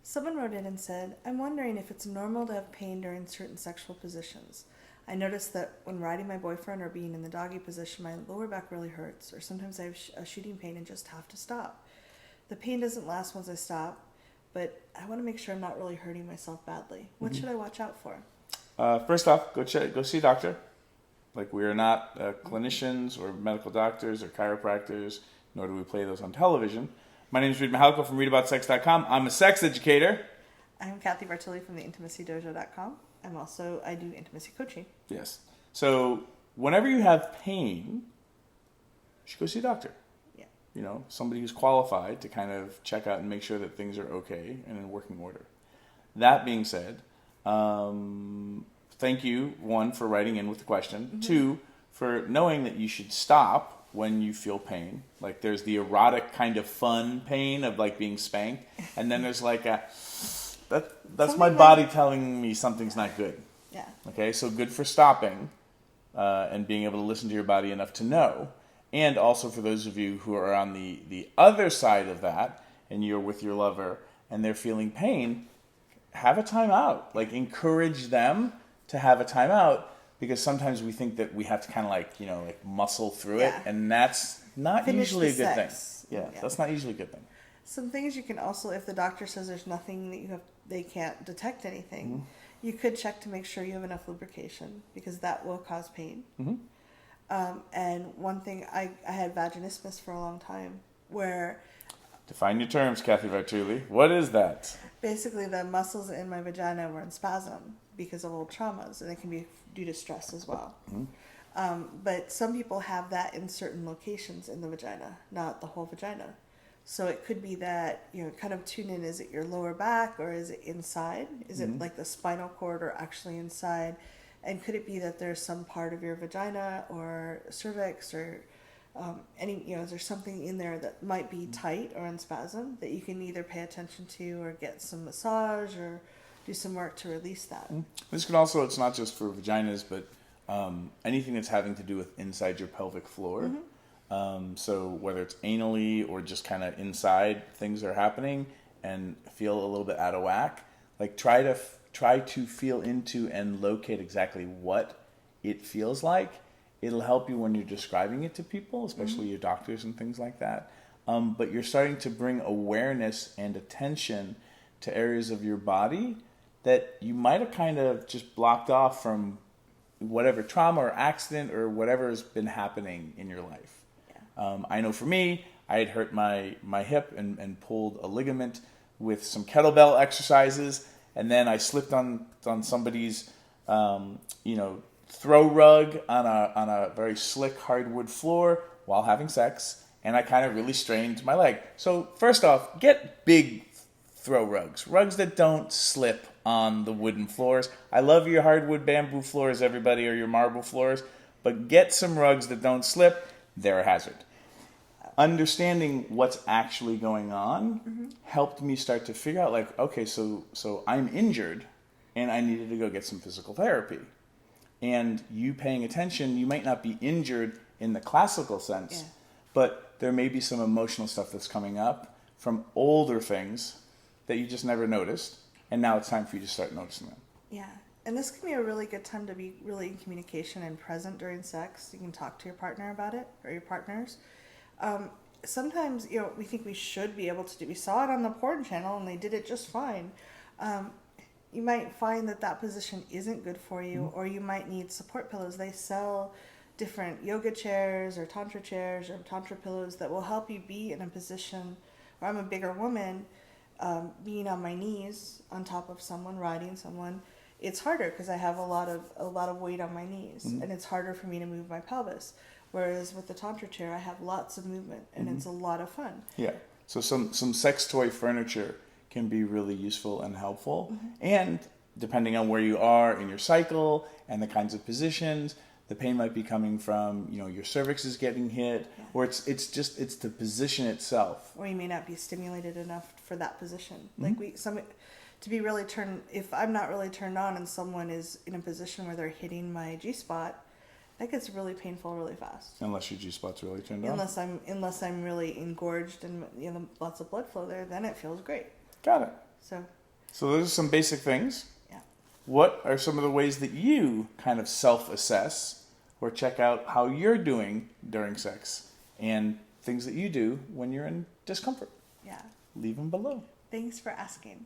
Someone wrote in and said, I'm wondering if it's normal to have pain during certain sexual positions. I notice that when riding my boyfriend or being in the doggy position, my lower back really hurts, or sometimes I have a shooting pain and just have to stop. The pain doesn't last once I stop, but I want to make sure I'm not really hurting myself badly. What should I watch out for? First off, go see a doctor. Like, we are not clinicians or medical doctors or chiropractors, nor do we play those on television. My name is Reed Mahalko from readaboutsex.com. I'm a sex educator. I'm Kathy Bartoli from the intimacydojo.com. I do intimacy coaching. Yes. So whenever you have pain, you should go see a doctor. Yeah. You know, somebody who's qualified to kind of check out and make sure that things are okay and in working order. That being said, thank you, one, for writing in with the question. Mm-hmm. Two, for knowing that you should stop when you feel pain. Like, there's the erotic kind of fun pain of like being spanked, and then there's like that's something my body telling me something's not good. Yeah. Okay, so good for stopping and being able to listen to your body enough to know. And also for those of you who are on the other side of that, and you're with your lover and they're feeling pain, have a timeout. Like, encourage them to have a timeout, because sometimes we think that we have to kind of like muscle through it, and that's not usually a good thing. Yeah, that's not usually a good thing. Some things you can also, if the doctor says there's nothing that they can't detect anything, you could check to make sure you have enough lubrication, because that will cause pain. And one thing, I had vaginismus for a long time, where... Define your terms, Kathy Bartoli. What is that? Basically, the muscles in my vagina were in spasm because of old traumas, and it can be due to stress as well. But some people have that in certain locations in the vagina, not the whole vagina. So it could be that, kind of tune in, is it your lower back or is it inside? Is it like the spinal cord or actually inside? And could it be that there's some part of your vagina or cervix or is there something in there that might be tight or in spasm that you can either pay attention to or get some massage or do some work to release that? This can also, it's not just for vaginas, but anything that's having to do with inside your pelvic floor. So whether it's anally or just kind of inside, things are happening and feel a little bit out of whack. Like, try to feel into and locate exactly what it feels like. It'll help you when you're describing it to people, especially your doctors and things like that. But you're starting to bring awareness and attention to areas of your body that you might have kind of just blocked off from whatever trauma or accident or whatever has been happening in your life. I know for me, I had hurt my hip and pulled a ligament with some kettlebell exercises, and then I slipped on somebody's throw rug on a very slick hardwood floor while having sex, and I kind of really strained my leg. So first off, get big throw rugs that don't slip on the wooden floors. I love your hardwood bamboo floors, everybody, or your marble floors, but get some rugs that don't slip. They're a hazard. Understanding what's actually going on helped me start to figure out, like, okay, so I'm injured and I needed to go get some physical therapy. And you paying attention, you might not be injured in the classical sense, but there may be some emotional stuff that's coming up from older things that you just never noticed, and now it's time for you to start noticing them. Yeah, and this can be a really good time to be really in communication and present during sex. You can talk to your partner about it, or your partners. Sometimes, we think we should be able to do. We saw it on the porn channel, and they did it just fine. You might find that position isn't good for you, or you might need support pillows. They sell different yoga chairs or tantra chairs or tantra pillows that will help you be in a position where I'm a bigger woman, being on my knees on top of someone, riding someone. It's harder because I have a lot of weight on my knees, and it's harder for me to move my pelvis. Whereas with the tantra chair, I have lots of movement, and it's a lot of fun. Yeah. So some sex toy furniture can be really useful and helpful. And depending on where you are in your cycle and the kinds of positions, the pain might be coming from, your cervix is getting hit, or it's the position itself. Or you may not be stimulated enough for that position. Like to be really if I'm not really turned on and someone is in a position where they're hitting my G-spot, that gets really painful really fast. Unless your G-spot's really turned on. Unless I'm really engorged and lots of blood flow there, then it feels great. Got it. So So those are some basic things. Yeah. What are some of the ways that you kind of self-assess or check out how you're doing during sex and things that you do when you're in discomfort? Yeah. Leave them below. Thanks for asking.